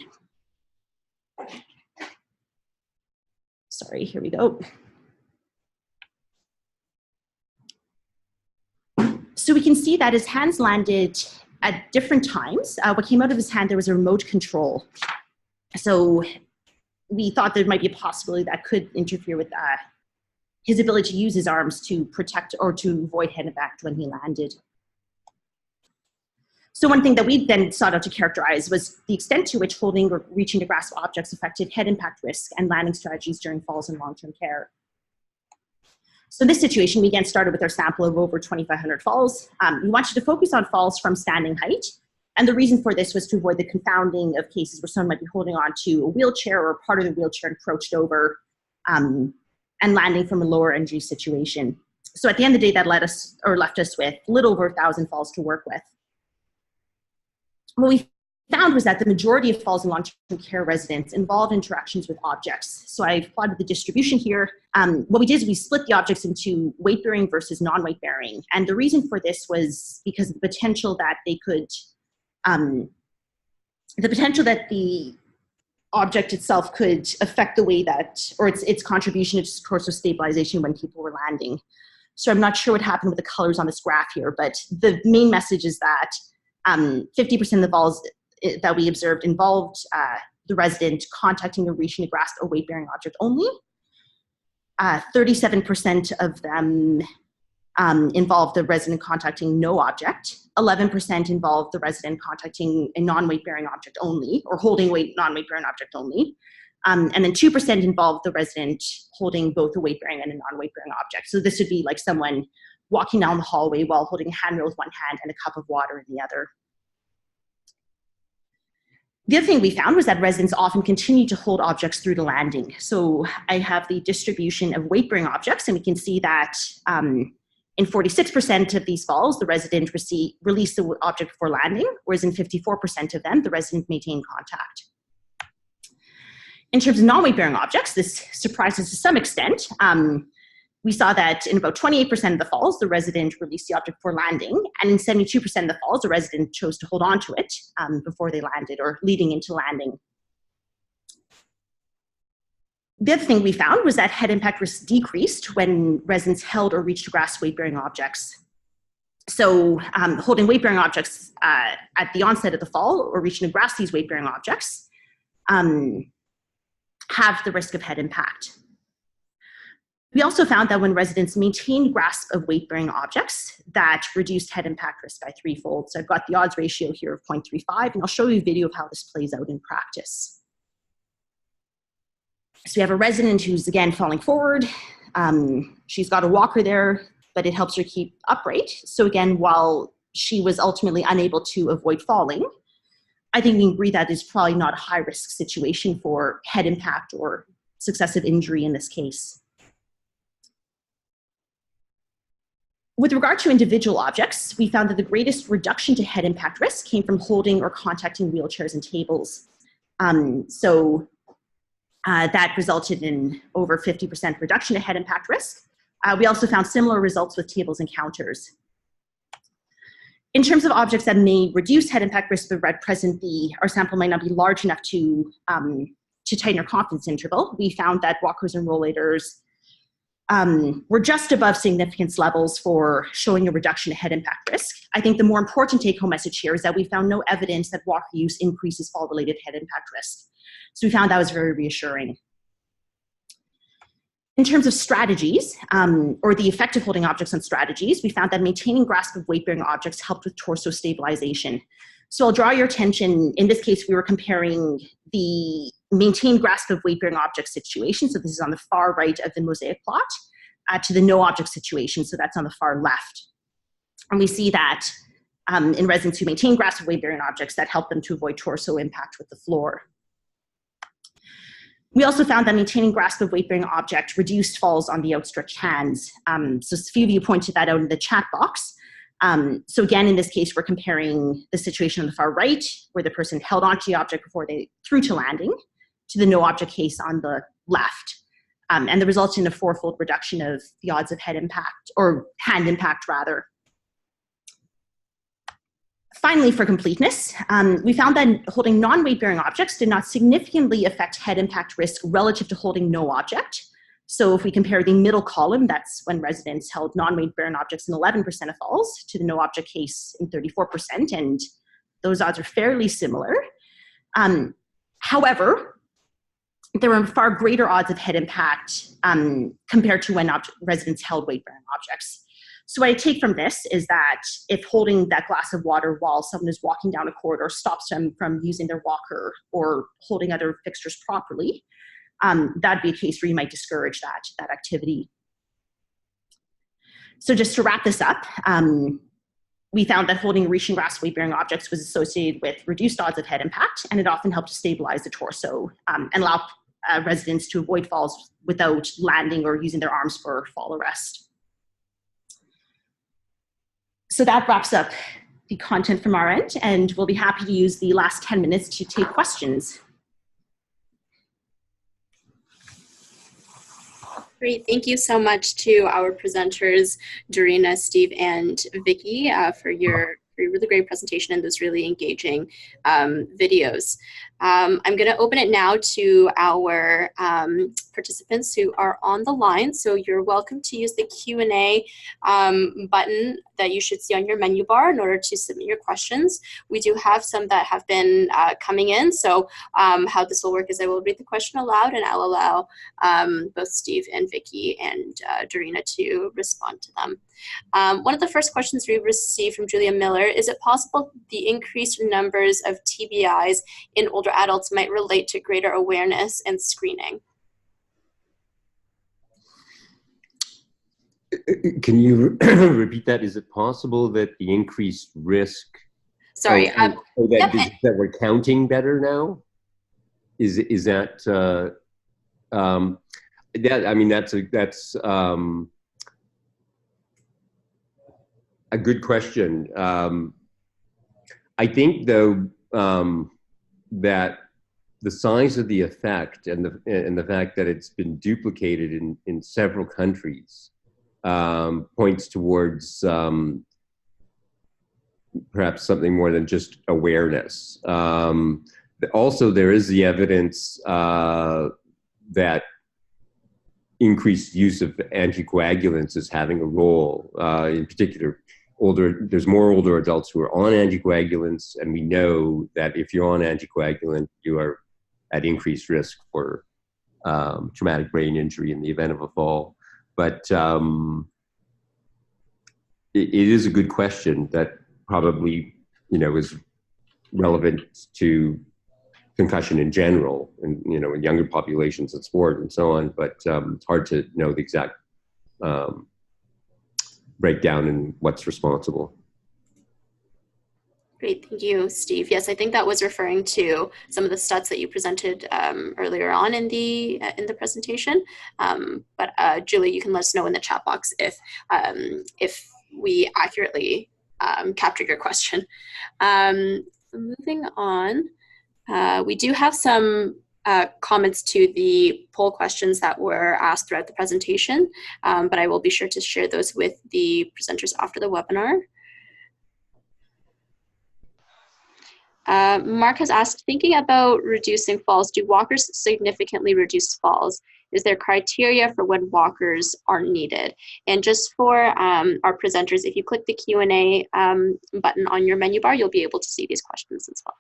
Sorry, here we go. So we can see that his hands landed at different times. What came out of his hand, there was a remote control. So we thought there might be a possibility that could interfere with his ability to use his arms to protect or to avoid head impact when he landed. So one thing that we then sought out to characterize was the extent to which holding or reaching to grasp objects affected head impact risk and landing strategies during falls and long-term care. So in this situation, we again started with our sample of over 2,500 falls. We wanted to focus on falls from standing height. And the reason for this was to avoid the confounding of cases where someone might be holding on to a wheelchair or part of the wheelchair and crouched over and landing from a lower injury situation. So at the end of the day, that left us with a little over 1,000 falls to work with. What we found was that the majority of falls in long-term care residents involved interactions with objects. So I've plotted the distribution here. What we did is we split the objects into weight-bearing versus non-weight bearing. And the reason for this was because of the potential that they could the object itself could affect the way that, or its contribution to torso stabilization when people were landing. So I'm not sure what happened with the colors on this graph here, but the main message is that 50% of the falls that we observed involved the resident contacting or reaching to grasp a weight-bearing object only. 37% of them involved the resident contacting no object. 11% involved the resident contacting a non-weight-bearing object only, or holding non-weight-bearing object only. And then 2% involved the resident holding both a weight-bearing and a non-weight-bearing object. So this would be like someone walking down the hallway while holding a handrail with one hand and a cup of water in the other. The other thing we found was that residents often continue to hold objects through the landing. So I have the distribution of weight-bearing objects, and we can see that in 46% of these falls, the resident released the object before landing, whereas in 54% of them, the resident maintained contact. In terms of non-weight-bearing objects, this surprised us to some extent. We saw that in about 28% of the falls, the resident released the object before landing, and in 72% of the falls, the resident chose to hold on to it before they landed or leading into landing. The other thing we found was that head impact risk decreased when residents held or reached to grasp weight-bearing objects. So holding weight-bearing objects at the onset of the fall or reaching to grasp these weight-bearing objects have the risk of head impact. We also found that when residents maintained grasp of weight-bearing objects, that reduced head impact risk by threefold. So I've got the odds ratio here of 0.35, and I'll show you a video of how this plays out in practice. So we have a resident who's, again, falling forward. She's got a walker there, but it helps her keep upright. So again, while she was ultimately unable to avoid falling, I think we can agree that is probably not a high-risk situation for head impact or successive injury in this case. With regard to individual objects, we found that the greatest reduction to head impact risk came from holding or contacting wheelchairs and tables. That resulted in over 50% reduction to head impact risk. We also found similar results with tables and counters. In terms of objects that may reduce head impact risk, but at present our sample might not be large enough to tighten our confidence interval, we found that walkers and rollators were just above significance levels for showing a reduction in head impact risk. I think the more important take-home message here is that we found no evidence that walker use increases fall-related head impact risk. So we found that was very reassuring. In terms of strategies, or the effect of holding objects on strategies, we found that maintaining grasp of weight-bearing objects helped with torso stabilization. So I'll draw your attention, in this case, we were comparing the maintained grasp of weight-bearing object situation, so this is on the far right of the mosaic plot, to the no object situation, so that's on the far left. And we see that in residents who maintain grasp of weight-bearing objects, that helped them to avoid torso impact with the floor. We also found that maintaining grasp of weight-bearing object reduced falls on the outstretched hands. So a few of you pointed that out in the chat box. So again, in this case, we're comparing the situation on the far right, where the person held onto the object before they threw to landing, to the no object case on the left. And the result in a fourfold reduction of the odds of head impact, or hand impact rather. Finally, for completeness, we found that holding non-weight-bearing objects did not significantly affect head impact risk relative to holding no object. So if we compare the middle column, that's when residents held non-weight-bearing objects in 11% of falls, to the no object case in 34%, and those odds are fairly similar. However, there were far greater odds of head impact compared to when residents held weight-bearing objects. So what I take from this is that if holding that glass of water while someone is walking down a corridor stops them from using their walker or holding other fixtures properly, that'd be a case where you might discourage that activity. So just to wrap this up, we found that holding and reaching grasp weight-bearing objects was associated with reduced odds of head impact, and it often helped to stabilize the torso and allow residents to avoid falls without landing or using their arms for fall arrest. So that wraps up the content from our end, and we'll be happy to use the last 10 minutes to take questions. Great, thank you so much to our presenters, Dorina, Steve, and Vicky for your really great presentation and those really engaging videos. I'm going to open it now to our participants who are on the line. So you're welcome to use the Q&A button that you should see on your menu bar in order to submit your questions. We do have some that have been coming in. So how this will work is I will read the question aloud, and I'll allow both Steve and Vicky and Dorina to respond to them. One of the first questions we received from Julia Miller: is it possible the increased numbers of TBIs in older adults might relate to greater awareness and screening? Can you repeat that? Is it possible that the increased risk? Sorry. That we're counting better now? Is that? I mean, that's a good question. I think, though, that the size of the effect and the fact that it's been duplicated in several countries points towards perhaps something more than just awareness. Also, there is the evidence that increased use of anticoagulants is having a role. In particular, there's more older adults who are on anticoagulants, and we know that if you're on anticoagulant, you are at increased risk for traumatic brain injury in the event of a fall. But it is a good question that probably, is relevant to concussion in general, and in younger populations in sport and so on. But it's hard to know the exact breakdown and what's responsible. Great, thank you, Steve. Yes, I think that was referring to some of the stats that you presented earlier on in the presentation. But Julie, you can let us know in the chat box if we accurately captured your question. Moving on, we do have some comments to the poll questions that were asked throughout the presentation, but I will be sure to share those with the presenters after the webinar. Mark has asked, thinking about reducing falls, do walkers significantly reduce falls? Is there criteria for when walkers are needed? And just for our presenters, if you click the Q&A button on your menu bar, you'll be able to see these questions as well.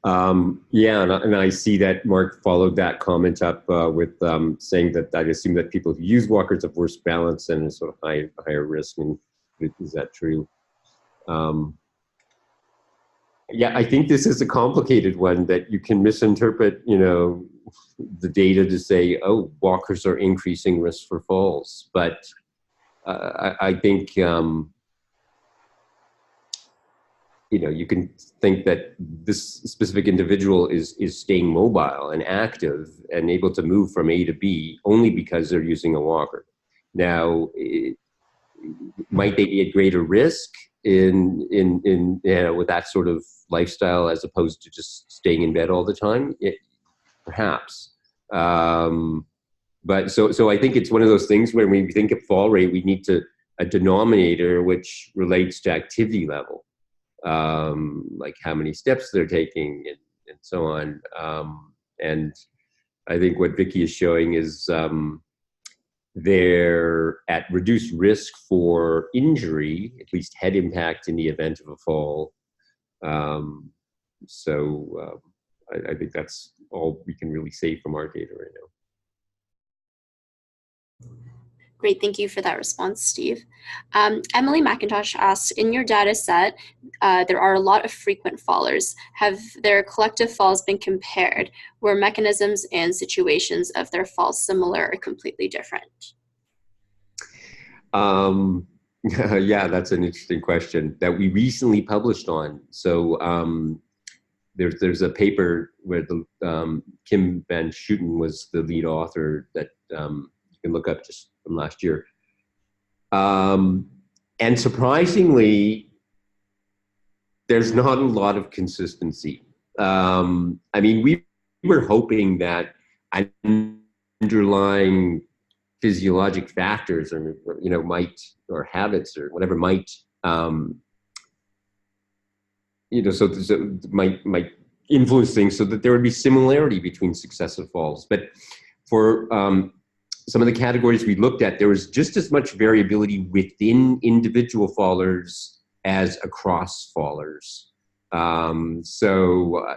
Mm-hmm. Yeah, and I see that Mark followed that comment up with saying that I assume that people who use walkers have worse balance and sort of higher risk. And is that true? Yeah, I think this is a complicated one that you can misinterpret, the data to say, oh, walkers are increasing risk for falls. But I think, you can think that this specific individual is staying mobile and active and able to move from A to B only because they're using a walker. Now, might they be at greater risk in with that sort of lifestyle as opposed to just staying in bed all the time? Perhaps. But so I think it's one of those things where when we think of fall rate, we need a denominator which relates to activity level. Like how many steps they're taking and so on. And I think what Vicky is showing is they're at reduced risk for injury, at least head impact in the event of a fall. So I think that's all we can really say from our data right now. Great, thank you for that response, Steve. Emily McIntosh asks, in your data set, there are a lot of frequent fallers. Have their collective falls been compared? Were mechanisms and situations of their falls similar or completely different? Yeah, that's an interesting question that we recently published on. So there's a paper where the Kim Van Schooten was the lead author that you can look up just from last year. And surprisingly, there's not a lot of consistency. I mean, we were hoping that underlying physiologic factors or might, or habits or whatever might, so might influence things so that there would be similarity between successive falls. But for some of the categories we looked at, there was just as much variability within individual fallers as across fallers. So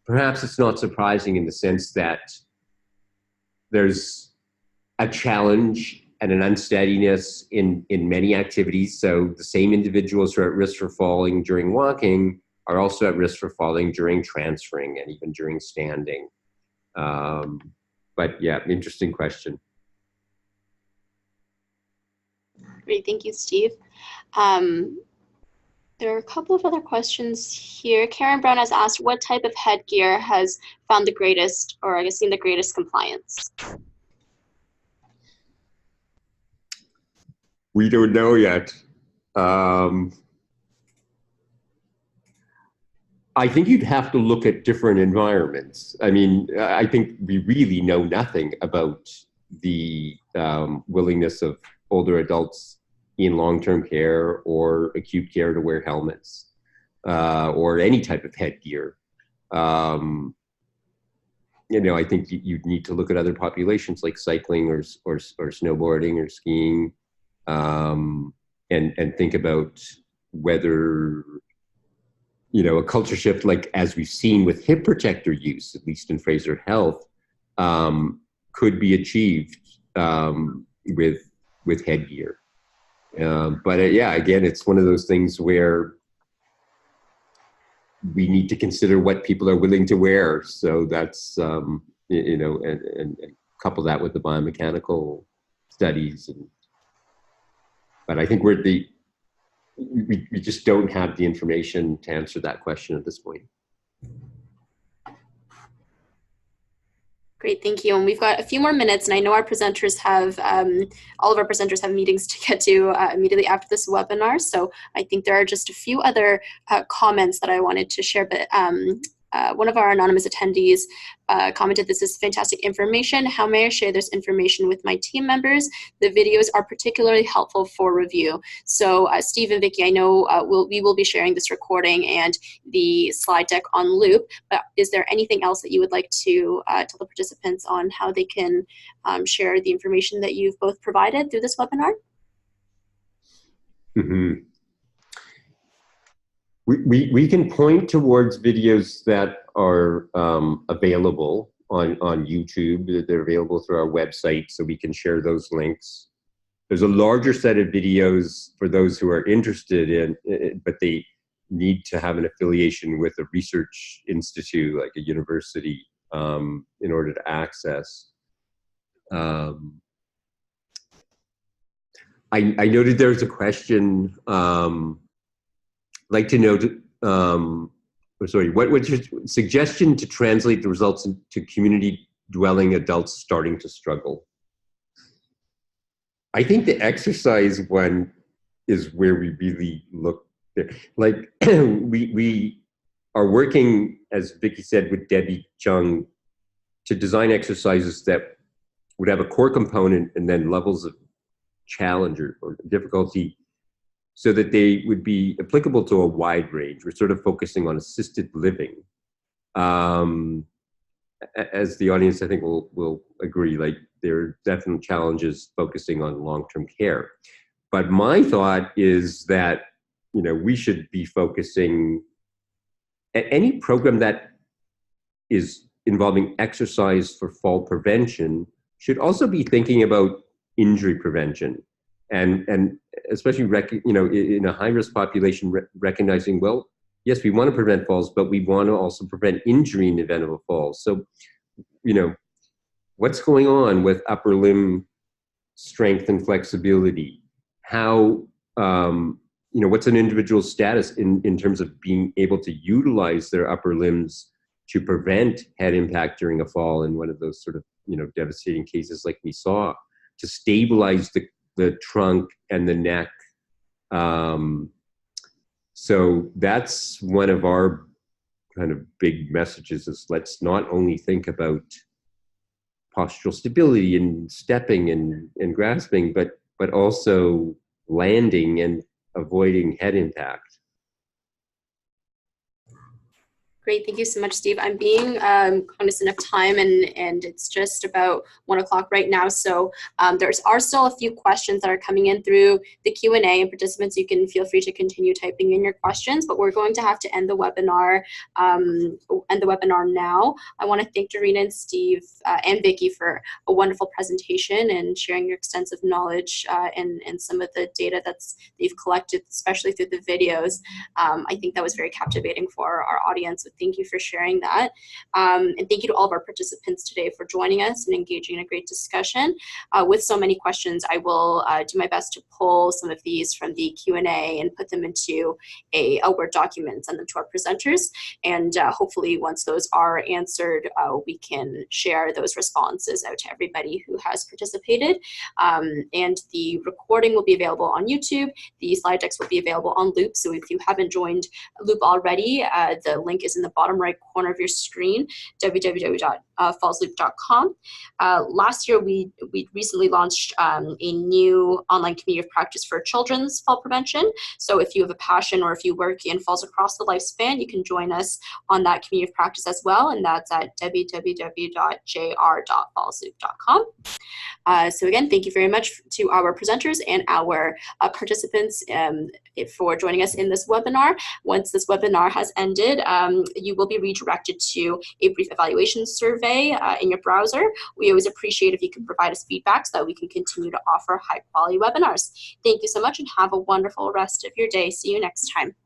perhaps it's not surprising in the sense that there's a challenge and an unsteadiness in many activities. So the same individuals who are at risk for falling during walking are also at risk for falling during transferring and even during standing. But yeah, interesting question. Great, thank you, Steve. There are a couple of other questions here. Karen Brown has asked, what type of headgear has found the greatest, or I guess seen the greatest compliance? We don't know yet. I think you'd have to look at different environments. I mean, I think we really know nothing about the willingness of older adults in long-term care or acute care to wear helmets or any type of headgear. You know, I think you'd need to look at other populations like cycling or snowboarding or skiing, and think about whether, you know, a culture shift, like as we've seen with hip protector use, at least in Fraser Health, could be achieved with headgear. But yeah, again, it's one of those things where we need to consider what people are willing to wear. So that's, you know, and couple that with the biomechanical studies. But I think we just don't have the information to answer that question at this point. Great, thank you. And we've got a few more minutes, and I know our presenters have, all of our presenters have meetings to get to immediately after this webinar. So I think there are just a few other comments that I wanted to share, but one of our anonymous attendees commented, "This is fantastic information. How may I share this information with my team members? The videos are particularly helpful for review." So Steve and Vicky, I know we will be sharing this recording and the slide deck on Loop, but is there anything else that you would like to tell the participants on how they can share the information that you've both provided through this webinar? Mm-hmm. We can point towards videos that are available on YouTube. They're available through our website, so we can share those links. There's a larger set of videos for those who are interested in it, but they need to have an affiliation with a research institute, like a university, in order to access. I noted there's a question, like to know, what's your suggestion to translate the results into community dwelling adults starting to struggle? I think the exercise one is where we really look there. Like we are working, as Vicky said, with Debbie Chung to design exercises that would have a core component and then levels of challenge or difficulty, so that they would be applicable to a wide range. We're sort of focusing on assisted living. As the audience, I think, will agree, like there are definite challenges focusing on long-term care. But my thought is that, you know, we should be focusing at any program that is involving exercise for fall prevention should also be thinking about injury prevention. And especially, you know, in a high-risk population, recognizing, well, yes, we want to prevent falls, but we want to also prevent injury in the event of a fall. So, you know, what's going on with upper limb strength and flexibility? How, you know, what's an individual's status in terms of being able to utilize their upper limbs to prevent head impact during a fall in one of those sort of, you know, devastating cases like we saw, to stabilize the trunk and the neck. So that's one of our kind of big messages, is let's not only think about postural stability and stepping and grasping, but also landing and avoiding head impact. Great, thank you so much, Steve. I'm being cognizant of time, and it's just about 1 o'clock right now. So there are still a few questions that are coming in through the Q&A, and participants, you can feel free to continue typing in your questions, but we're going to have to end the webinar now. I want to thank Doreen and Steve and Vicky for a wonderful presentation and sharing your extensive knowledge and some of the data that you've collected, especially through the videos. I think that was very captivating for our audience. So thank you for sharing that. And thank you to all of our participants today for joining us and engaging in a great discussion. With so many questions, I will do my best to pull some of these from the Q&A and put them into a Word document and send them to our presenters. And hopefully once those are answered, we can share those responses out to everybody who has participated. And the recording will be available on YouTube. The slide decks will be available on Loop. So if you haven't joined Loop already, the link is in the bottom right corner of your screen, www.fallsloop.com. Last year, we recently launched a new online community of practice for children's fall prevention. So if you have a passion or if you work in falls across the lifespan, you can join us on that community of practice as well, and that's at www.jr.fallsloop.com. So again, thank you very much to our presenters and our participants for joining us in this webinar. Once this webinar has ended, you will be redirected to a brief evaluation survey in your browser. We always appreciate if you can provide us feedback so that we can continue to offer high quality webinars. Thank you so much and have a wonderful rest of your day. See you next time.